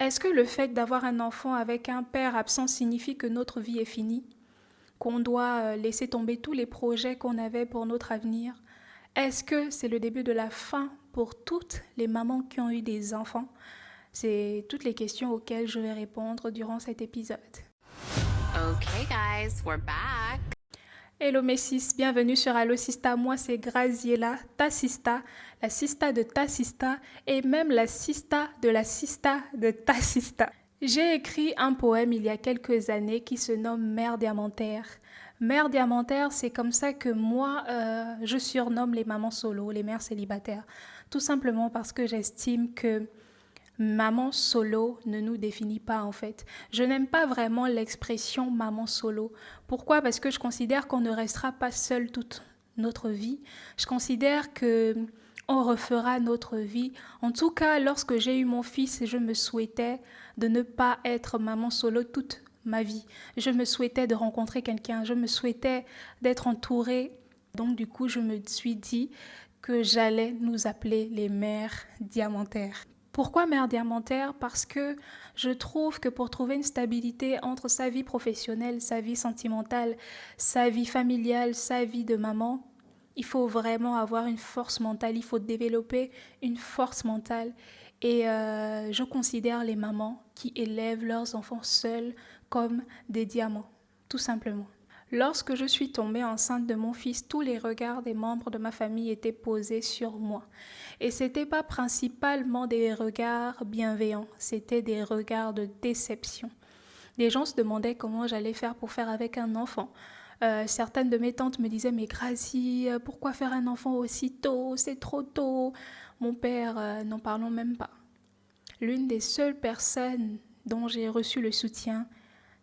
Est-ce que le fait d'avoir un enfant avec un père absent signifie que notre vie est finie? Qu'on doit laisser tomber tous les projets qu'on avait pour notre avenir? Est-ce que c'est le début de la fin pour toutes les mamans qui ont eu des enfants? C'est toutes les questions auxquelles je vais répondre durant cet épisode. Okay, guys, we're back. Hello mes sis, bienvenue sur Allo Sista. Moi c'est Graziella, ta sista, la sista de ta sista et même la sista de ta sista. J'ai écrit un poème il y a quelques années qui se nomme Mère diamantaire. Mère diamantaire, c'est comme ça que moi je surnomme les mamans solo, les mères célibataires. Tout simplement parce que j'estime que maman solo ne nous définit pas en fait. Je n'aime pas vraiment l'expression maman solo. Pourquoi? Parce que je considère qu'on ne restera pas seul toute notre vie. Je considère que on refera notre vie. En tout cas, lorsque j'ai eu mon fils, je me souhaitais de ne pas être maman solo toute ma vie. Je me souhaitais de rencontrer quelqu'un. Je me souhaitais d'être entourée. Donc du coup, je me suis dit que j'allais nous appeler les mères diamantaires. Pourquoi mère diamantaire? Parce que je trouve que pour trouver une stabilité entre sa vie professionnelle, sa vie sentimentale, sa vie familiale, sa vie de maman, il faut vraiment avoir une force mentale, il faut développer une force mentale. Et je considère les mamans qui élèvent leurs enfants seuls comme des diamants, tout simplement. Lorsque je suis tombée enceinte de mon fils, tous les regards des membres de ma famille étaient posés sur moi. Et ce n'était pas principalement des regards bienveillants, c'était des regards de déception. Les gens se demandaient comment j'allais faire pour faire avec un enfant. Certaines de mes tantes me disaient « Mais Gracie, pourquoi faire un enfant aussi tôt? C'est trop tôt. » Mon père, n'en parlons même pas. L'une des seules personnes dont j'ai reçu le soutien,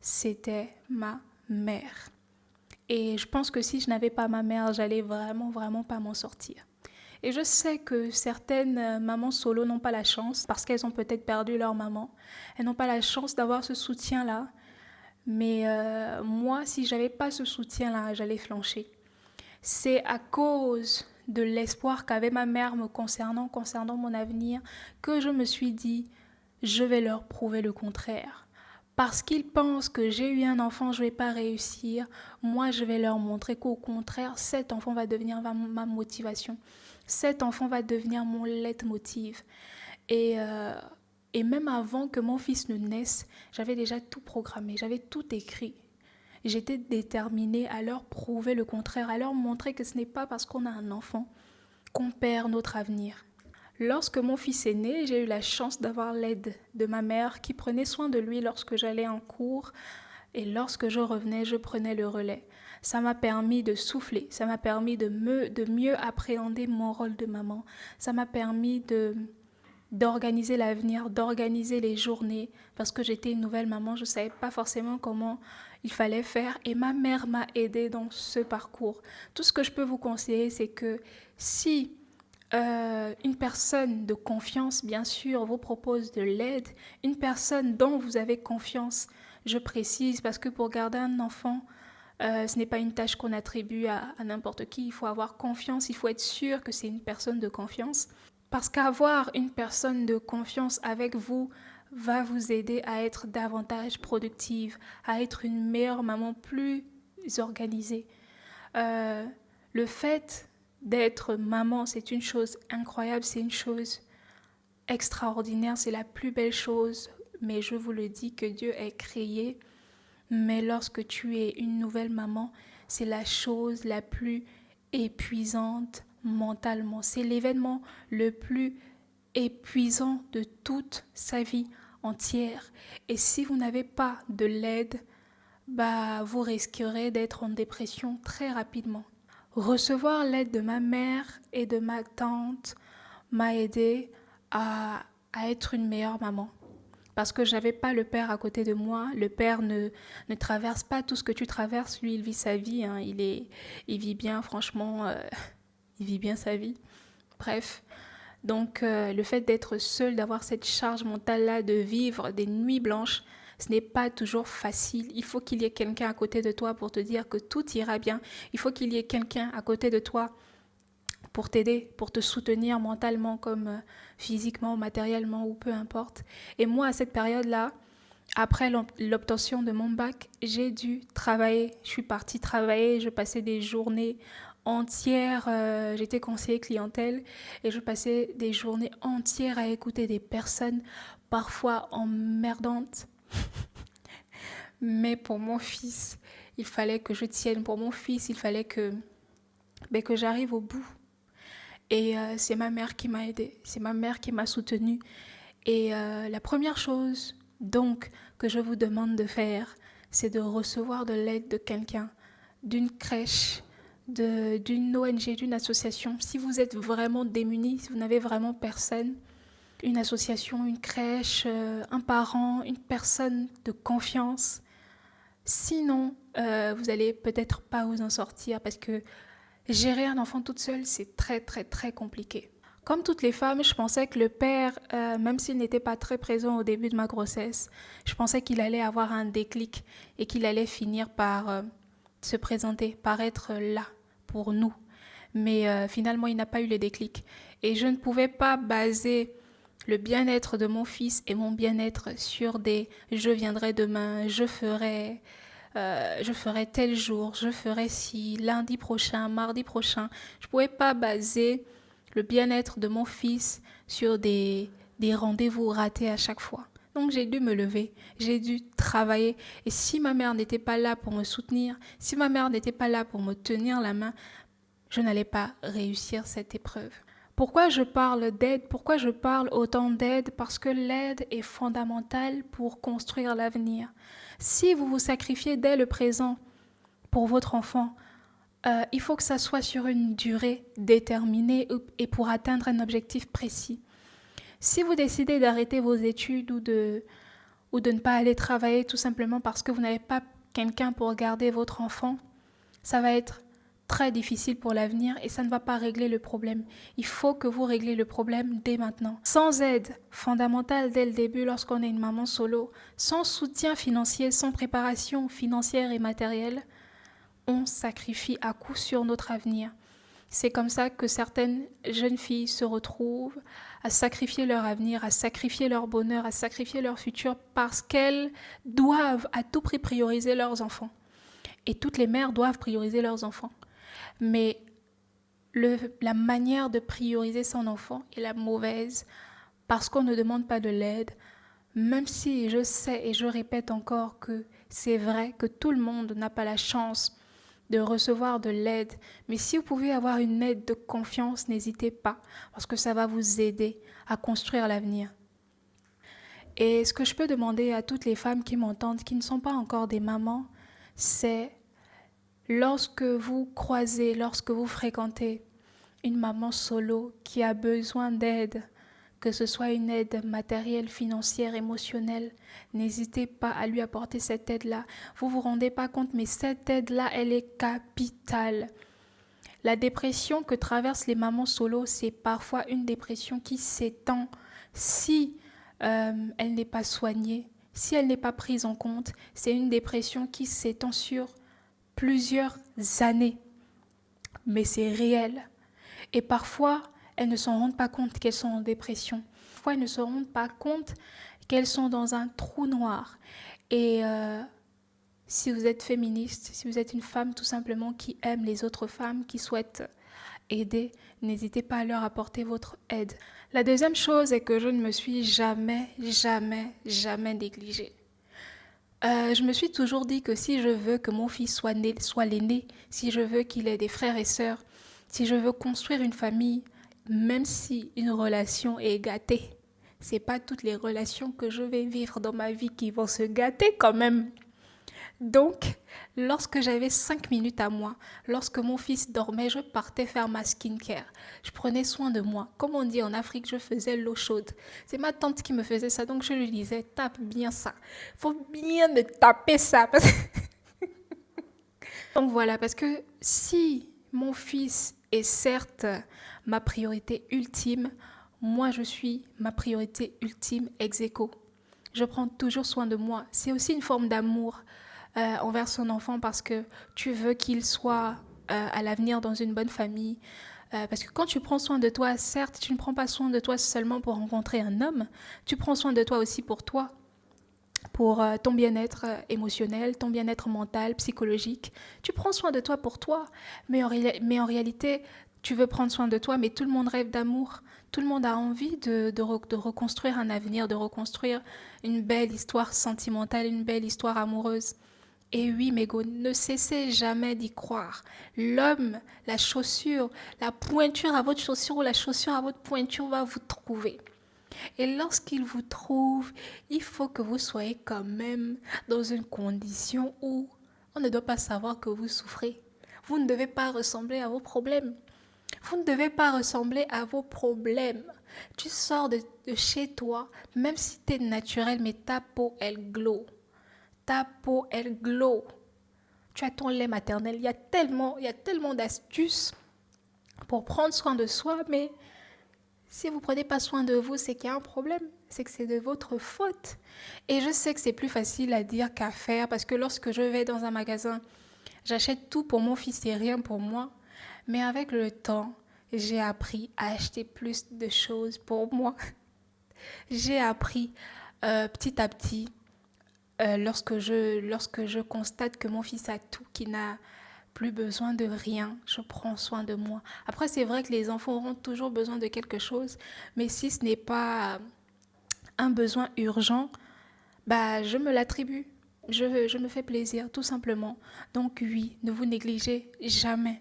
c'était ma mère. Et je pense que si je n'avais pas ma mère, j'allais vraiment pas m'en sortir. Et je sais que certaines mamans solo n'ont pas la chance parce qu'elles ont peut-être perdu leur maman. Elles n'ont pas la chance d'avoir ce soutien-là. Mais moi, si j'avais pas ce soutien-là, j'allais flancher. C'est à cause de l'espoir qu'avait ma mère me concernant mon avenir, que je me suis dit, je vais leur prouver le contraire. Parce qu'ils pensent que j'ai eu un enfant, je ne vais pas réussir. Moi, je vais leur montrer qu'au contraire, cet enfant va devenir ma motivation. Cet enfant va devenir mon leitmotiv. Et, et même avant que mon fils ne naisse, j'avais déjà tout programmé, j'avais tout écrit. J'étais déterminée à leur prouver le contraire, à leur montrer que ce n'est pas parce qu'on a un enfant qu'on perd notre avenir. Lorsque mon fils est né, j'ai eu la chance d'avoir l'aide de ma mère qui prenait soin de lui lorsque j'allais en cours et lorsque je revenais, je prenais le relais. Ça m'a permis de souffler, ça m'a permis de mieux appréhender mon rôle de maman, ça m'a permis d'organiser l'avenir, d'organiser les journées parce que j'étais une nouvelle maman, je ne savais pas forcément comment il fallait faire et ma mère m'a aidée dans ce parcours. Tout ce que je peux vous conseiller, c'est que si une personne de confiance, bien sûr, vous propose de l'aide, une personne dont vous avez confiance, je précise, parce que pour garder un enfant, ce n'est pas une tâche qu'on attribue à n'importe qui, il faut avoir confiance, il faut être sûr que c'est une personne de confiance. Parce qu'avoir une personne de confiance avec vous va vous aider à être davantage productive, à être une meilleure maman, plus organisée. Le fait d'être maman, c'est une chose incroyable, c'est une chose extraordinaire, c'est la plus belle chose. Mais je vous le dis que Dieu est créé. Mais lorsque tu es une nouvelle maman, c'est la chose la plus épuisante mentalement. C'est l'événement le plus épuisant de toute sa vie entière. Et si vous n'avez pas de l'aide, vous risquerez d'être en dépression très rapidement. Recevoir l'aide de ma mère et de ma tante m'a aidé à être une meilleure maman. Parce que j'avais pas le père à côté de moi. Le père ne traverse pas tout ce que tu traverses. Lui, il vit sa vie. Hein. Il vit bien, franchement. Il vit bien sa vie. Bref. Donc, le fait d'être seul, d'avoir cette charge mentale-là, de vivre des nuits blanches, ce n'est pas toujours facile. Il faut qu'il y ait quelqu'un à côté de toi pour te dire que tout ira bien. Il faut qu'il y ait quelqu'un à côté de toi pour t'aider, pour te soutenir mentalement comme physiquement, matériellement ou peu importe. Et moi, à cette période-là, après l'obtention de mon bac, j'ai dû travailler. Je suis partie travailler, je passais des journées entières, j'étais conseiller clientèle et je passais des journées entières à écouter des personnes parfois emmerdantes. Mais pour mon fils, il fallait que je tienne. Pour mon fils, il fallait que j'arrive au bout. Et c'est ma mère qui m'a aidée, c'est ma mère qui m'a soutenue. Et la première chose donc que je vous demande de faire, c'est de recevoir de l'aide de quelqu'un, d'une crèche, d'une ONG, d'une association. Si vous êtes vraiment démunis, si vous n'avez vraiment personne, une association, une crèche, un parent, une personne de confiance. Sinon, vous n'allez peut-être pas vous en sortir parce que gérer un enfant toute seule, c'est très très très compliqué. Comme toutes les femmes, je pensais que le père, même s'il n'était pas très présent au début de ma grossesse, je pensais qu'il allait avoir un déclic et qu'il allait finir par se présenter, par être là pour nous. Mais finalement, il n'a pas eu le déclic. Et je ne pouvais pas baser le bien-être de mon fils et mon bien-être sur des « je viendrai demain, je ferai tel jour, je ferai ci, lundi prochain, mardi prochain ». Je ne pouvais pas baser le bien-être de mon fils sur des rendez-vous ratés à chaque fois. Donc j'ai dû me lever, j'ai dû travailler. Et si ma mère n'était pas là pour me soutenir, si ma mère n'était pas là pour me tenir la main, je n'allais pas réussir cette épreuve. Pourquoi je parle d'aide? Pourquoi je parle autant d'aide? Parce que l'aide est fondamentale pour construire l'avenir. Si vous vous sacrifiez dès le présent pour votre enfant, il faut que ça soit sur une durée déterminée et pour atteindre un objectif précis. Si vous décidez d'arrêter vos études ou de ne pas aller travailler tout simplement parce que vous n'avez pas quelqu'un pour garder votre enfant, ça va être très difficile pour l'avenir et ça ne va pas régler le problème. Il faut que vous réglez le problème dès maintenant. Sans aide fondamentale dès le début lorsqu'on est une maman solo, sans soutien financier, sans préparation financière et matérielle, on sacrifie à coup sûr notre avenir. C'est comme ça que certaines jeunes filles se retrouvent à sacrifier leur avenir, à sacrifier leur bonheur, à sacrifier leur futur parce qu'elles doivent à tout prix prioriser leurs enfants. Et toutes les mères doivent prioriser leurs enfants. Mais la manière de prioriser son enfant est la mauvaise parce qu'on ne demande pas de l'aide, même si je sais et je répète encore que c'est vrai que tout le monde n'a pas la chance de recevoir de l'aide. Mais si vous pouvez avoir une aide de confiance, n'hésitez pas parce que ça va vous aider à construire l'avenir. Et ce que je peux demander à toutes les femmes qui m'entendent, qui ne sont pas encore des mamans, c'est lorsque vous croisez, lorsque vous fréquentez une maman solo qui a besoin d'aide, que ce soit une aide matérielle, financière, émotionnelle, n'hésitez pas à lui apporter cette aide-là. Vous vous rendez pas compte, mais cette aide-là, elle est capitale. La dépression que traversent les mamans solo, c'est parfois une dépression qui s'étend si elle n'est pas soignée, si elle n'est pas prise en compte. C'est une dépression qui s'étend sur plusieurs années, mais c'est réel. Et parfois, elles ne s'en rendent pas compte qu'elles sont en dépression. Parfois, elles ne se rendent pas compte qu'elles sont dans un trou noir. Et si vous êtes féministe, si vous êtes une femme tout simplement qui aime les autres femmes, qui souhaite aider, n'hésitez pas à leur apporter votre aide. La deuxième chose est que je ne me suis jamais négligée. Je me suis toujours dit que si je veux que mon fils soit l'aîné, si je veux qu'il ait des frères et sœurs, si je veux construire une famille, même si une relation est gâtée, c'est pas toutes les relations que je vais vivre dans ma vie qui vont se gâter quand même. Donc, lorsque j'avais 5 minutes à moi, lorsque mon fils dormait, je partais faire ma skincare. Je prenais soin de moi. Comme on dit en Afrique, je faisais l'eau chaude. C'est ma tante qui me faisait ça, donc je lui disais, tape bien ça. Faut bien me taper ça. Donc voilà, parce que si mon fils est certes ma priorité ultime, moi je suis ma priorité ultime ex aequo. Je prends toujours soin de moi. C'est aussi une forme d'amour envers son enfant parce que tu veux qu'il soit à l'avenir dans une bonne famille, Parce que quand tu prends soin de toi, certes, tu ne prends pas soin de toi seulement pour rencontrer un homme, tu prends soin de toi aussi pour toi, pour ton bien-être émotionnel, ton bien-être mental, psychologique. Tu prends soin de toi pour toi, mais en réalité, tu veux prendre soin de toi, mais tout le monde rêve d'amour. Tout le monde a envie de reconstruire un avenir, de reconstruire une belle histoire sentimentale, une belle histoire amoureuse. Et oui, Mégo, ne cessez jamais d'y croire. L'homme, la chaussure, la pointure à votre chaussure ou la chaussure à votre pointure va vous trouver. Et lorsqu'il vous trouve, il faut que vous soyez quand même dans une condition où on ne doit pas savoir que vous souffrez. Vous ne devez pas ressembler à vos problèmes. Vous ne devez pas ressembler à vos problèmes. Tu sors de chez toi, même si tu es naturel, mais ta peau, elle glow. Ta peau, elle glow. Tu as ton lait maternel. Il y a tellement d'astuces pour prendre soin de soi, mais si vous ne prenez pas soin de vous, c'est qu'il y a un problème. C'est que c'est de votre faute. Et je sais que c'est plus facile à dire qu'à faire parce que lorsque je vais dans un magasin, j'achète tout pour mon fils et rien pour moi. Mais avec le temps, j'ai appris à acheter plus de choses pour moi. J'ai appris petit à petit, lorsque je constate que mon fils a tout, qu'il n'a plus besoin de rien, je prends soin de moi. Après, c'est vrai que les enfants auront toujours besoin de quelque chose, mais si ce n'est pas un besoin urgent, bah, je me l'attribue. Je me fais plaisir, tout simplement. Donc oui, ne vous négligez jamais.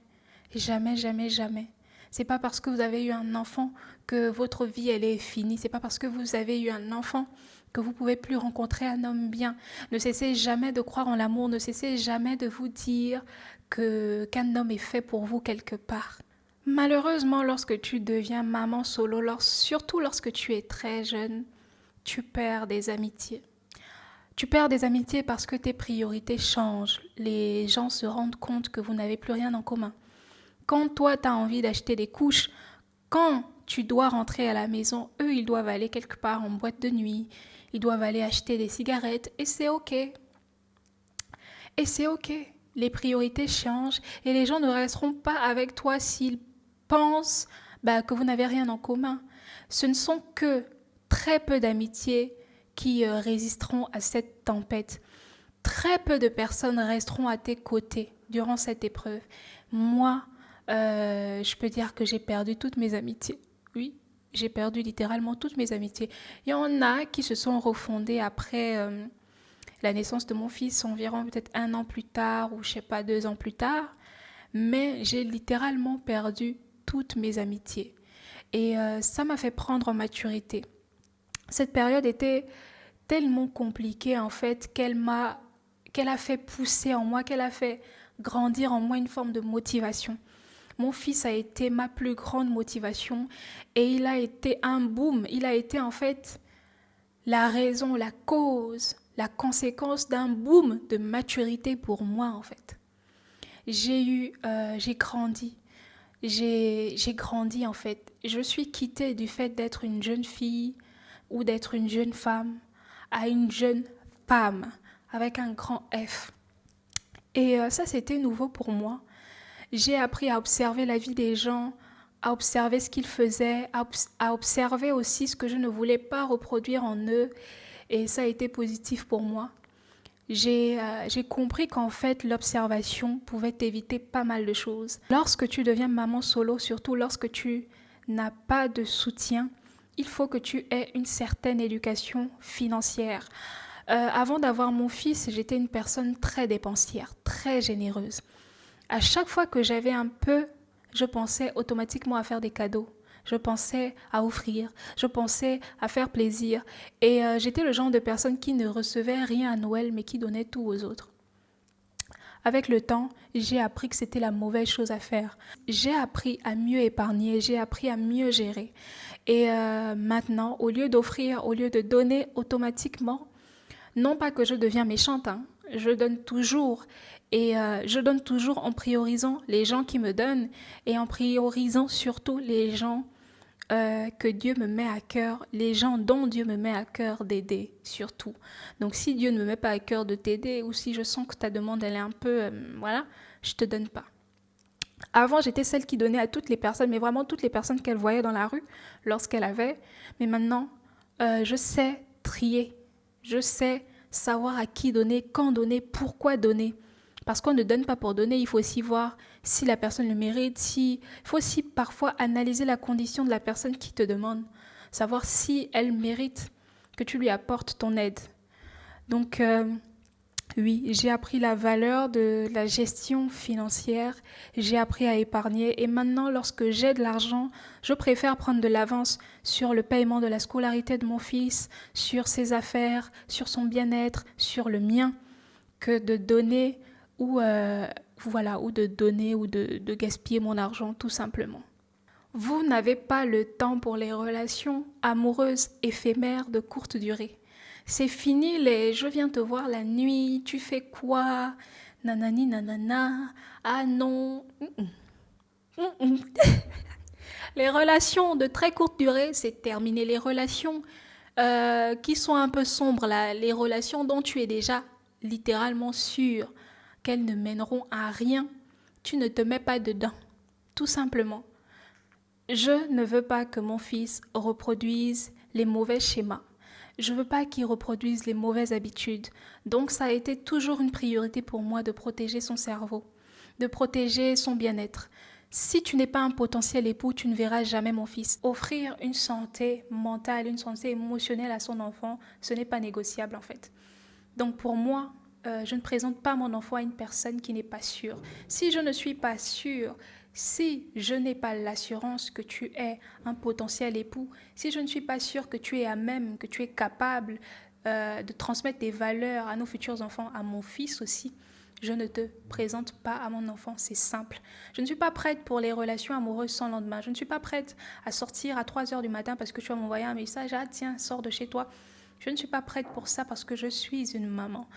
Jamais, jamais, jamais. C'est pas parce que vous avez eu un enfant que votre vie elle est finie. C'est pas parce que vous avez eu un enfant que vous pouvez plus rencontrer un homme bien. Ne cessez jamais de croire en l'amour. Ne cessez jamais de vous dire qu'un homme est fait pour vous quelque part. Malheureusement, lorsque tu deviens maman solo, surtout lorsque tu es très jeune, tu perds des amitiés. Tu perds des amitiés parce que tes priorités changent. Les gens se rendent compte que vous n'avez plus rien en commun. Quand toi, tu as envie d'acheter des couches, quand tu dois rentrer à la maison, eux, ils doivent aller quelque part en boîte de nuit, ils doivent aller acheter des cigarettes, et c'est OK. Et c'est OK. Les priorités changent et les gens ne resteront pas avec toi s'ils pensent que vous n'avez rien en commun. Ce ne sont que très peu d'amitiés qui résisteront à cette tempête. Très peu de personnes resteront à tes côtés durant cette épreuve. Moi, je peux dire que j'ai perdu toutes mes amitiés. Oui, j'ai perdu littéralement toutes mes amitiés. Il y en a qui se sont refondées après la naissance de mon fils, environ peut-être 1 an plus tard ou je sais pas 2 ans plus tard. Mais j'ai littéralement perdu toutes mes amitiés. Et ça m'a fait prendre en maturité. Cette période était tellement compliquée en fait qu'elle a fait pousser en moi, qu'elle a fait grandir en moi une forme de motivation. Mon fils a été ma plus grande motivation et il a été un boom. Il a été en fait la raison, la cause, la conséquence d'un boom de maturité pour moi en fait. J'ai grandi. J'ai grandi en fait. Je suis quittée du fait d'être une jeune fille ou d'être une jeune femme à une jeune femme avec un grand F. Et ça, c'était nouveau pour moi. J'ai appris à observer la vie des gens, à observer ce qu'ils faisaient, à observer aussi ce que je ne voulais pas reproduire en eux. Et ça a été positif pour moi. J'ai compris qu'en fait, l'observation pouvait t'éviter pas mal de choses. Lorsque tu deviens maman solo, surtout lorsque tu n'as pas de soutien, il faut que tu aies une certaine éducation financière. Avant d'avoir mon fils, j'étais une personne très dépensière, très généreuse. À chaque fois que j'avais un peu, je pensais automatiquement à faire des cadeaux. Je pensais à offrir, je pensais à faire plaisir. Et j'étais le genre de personne qui ne recevait rien à Noël, mais qui donnait tout aux autres. Avec le temps, j'ai appris que c'était la mauvaise chose à faire. J'ai appris à mieux épargner, j'ai appris à mieux gérer. Et maintenant, au lieu d'offrir, au lieu de donner automatiquement, non pas que je deviens méchante, hein, je donne toujours. Et je donne toujours en priorisant les gens qui me donnent et en priorisant surtout les gens que Dieu me met à cœur, les gens dont Dieu me met à cœur d'aider, surtout. Donc si Dieu ne me met pas à cœur de t'aider ou si je sens que ta demande elle est un peu, voilà, je te donne pas. Avant, j'étais celle qui donnait à toutes les personnes, mais vraiment toutes les personnes qu'elle voyait dans la rue lorsqu'elle avait. Mais maintenant, je sais trier. Je sais savoir à qui donner, quand donner, pourquoi donner. Parce qu'on ne donne pas pour donner, il faut aussi voir si la personne le mérite. Il faut aussi parfois analyser la condition de la personne qui te demande. Savoir si elle mérite que tu lui apportes ton aide. Donc, oui, j'ai appris la valeur de la gestion financière, j'ai appris à épargner et maintenant lorsque j'ai de l'argent, je préfère prendre de l'avance sur le paiement de la scolarité de mon fils, sur ses affaires, sur son bien-être, sur le mien, que de donner ou de donner ou de gaspiller mon argent tout simplement. Vous n'avez pas le temps pour les relations amoureuses éphémères de courte durée. C'est fini les je viens te voir la nuit, tu fais quoi? Nanani nanana. Ah non. Les relations de très courte durée, c'est terminé. Les relations qui sont un peu sombres, là, les relations dont tu es déjà littéralement sûr qu'elles ne mèneront à rien, tu ne te mets pas dedans, tout simplement. Je ne veux pas que mon fils reproduise les mauvais schémas. Je ne veux pas qu'il reproduise les mauvaises habitudes. Donc ça a été toujours une priorité pour moi de protéger son cerveau, de protéger son bien-être. Si tu n'es pas un potentiel époux, tu ne verras jamais mon fils. Offrir une santé mentale, une santé émotionnelle à son enfant, ce n'est pas négociable en fait. Donc pour moi, je ne présente pas mon enfant à une personne qui n'est pas sûre. Si je ne suis pas sûre, si je n'ai pas l'assurance que tu es un potentiel époux, si je ne suis pas sûre que tu es à même, que tu es capable de transmettre des valeurs à nos futurs enfants, à mon fils aussi, je ne te présente pas à mon enfant, c'est simple. Je ne suis pas prête pour les relations amoureuses sans lendemain. Je ne suis pas prête à sortir à 3 heures du matin parce que tu vas m'envoyer un message, ah tiens, sors de chez toi. Je ne suis pas prête pour ça parce que je suis une maman.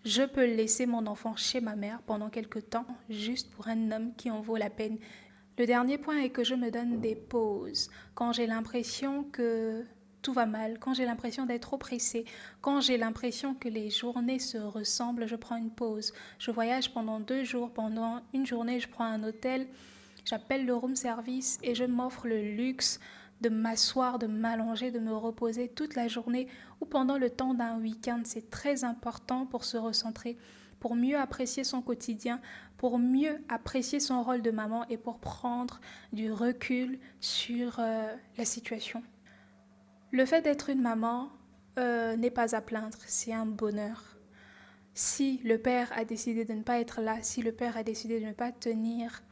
Je peux laisser mon enfant chez ma mère pendant quelques temps, juste pour un homme qui en vaut la peine. Le dernier point est que je me donne des pauses. Quand j'ai l'impression que tout va mal, quand j'ai l'impression d'être oppressée, quand j'ai l'impression que les journées se ressemblent, je prends une pause. Je voyage pendant 2 jours, pendant une journée, je prends un hôtel, j'appelle le room service et je m'offre le luxe de m'asseoir, de m'allonger, de me reposer toute la journée ou pendant le temps d'un week-end. C'est très important pour se recentrer, pour mieux apprécier son quotidien, pour mieux apprécier son rôle de maman et pour prendre du recul sur la situation. Le fait d'être une maman n'est pas à plaindre, c'est un bonheur. Si le père a décidé de ne pas être là, si le père a décidé de ne pas tenir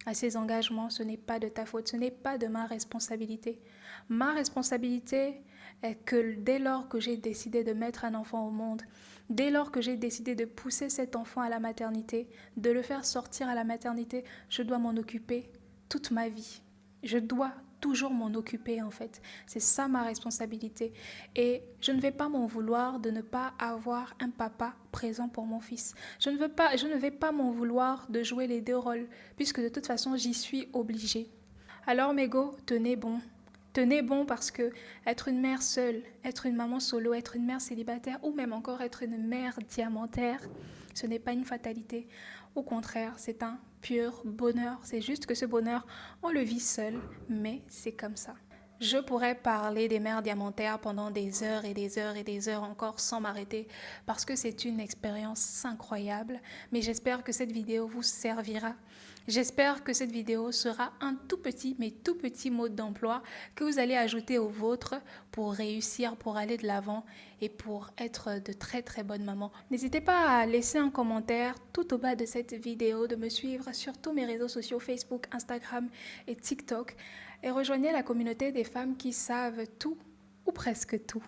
à ses engagements, ce n'est pas de ta faute, ce n'est pas de ma responsabilité. Ma responsabilité est que dès lors que j'ai décidé de mettre un enfant au monde, dès lors que j'ai décidé de pousser cet enfant à la maternité, de le faire sortir à la maternité, je dois m'en occuper toute ma vie. Je dois toujours m'en occuper en fait. C'est ça ma responsabilité. Et je ne vais pas m'en vouloir de ne pas avoir un papa présent pour mon fils. Je ne vais pas m'en vouloir de jouer les 2 rôles, puisque de toute façon j'y suis obligée. Alors mes go, tenez bon. Tenez bon parce que être une mère seule, être une maman solo, être une mère célibataire ou même encore être une mère diamantaire, ce n'est pas une fatalité. Au contraire, c'est un pur bonheur. C'est juste que ce bonheur, on le vit seul, mais c'est comme ça. Je pourrais parler des mères diamantaires pendant des heures et des heures et des heures encore sans m'arrêter parce que c'est une expérience incroyable. Mais j'espère que cette vidéo vous servira. J'espère que cette vidéo sera un tout petit mot d'emploi que vous allez ajouter au vôtre pour réussir, pour aller de l'avant et pour être de très très bonnes mamans. N'hésitez pas à laisser un commentaire tout au bas de cette vidéo, de me suivre sur tous mes réseaux sociaux Facebook, Instagram et TikTok et rejoignez la communauté des femmes qui savent tout ou presque tout.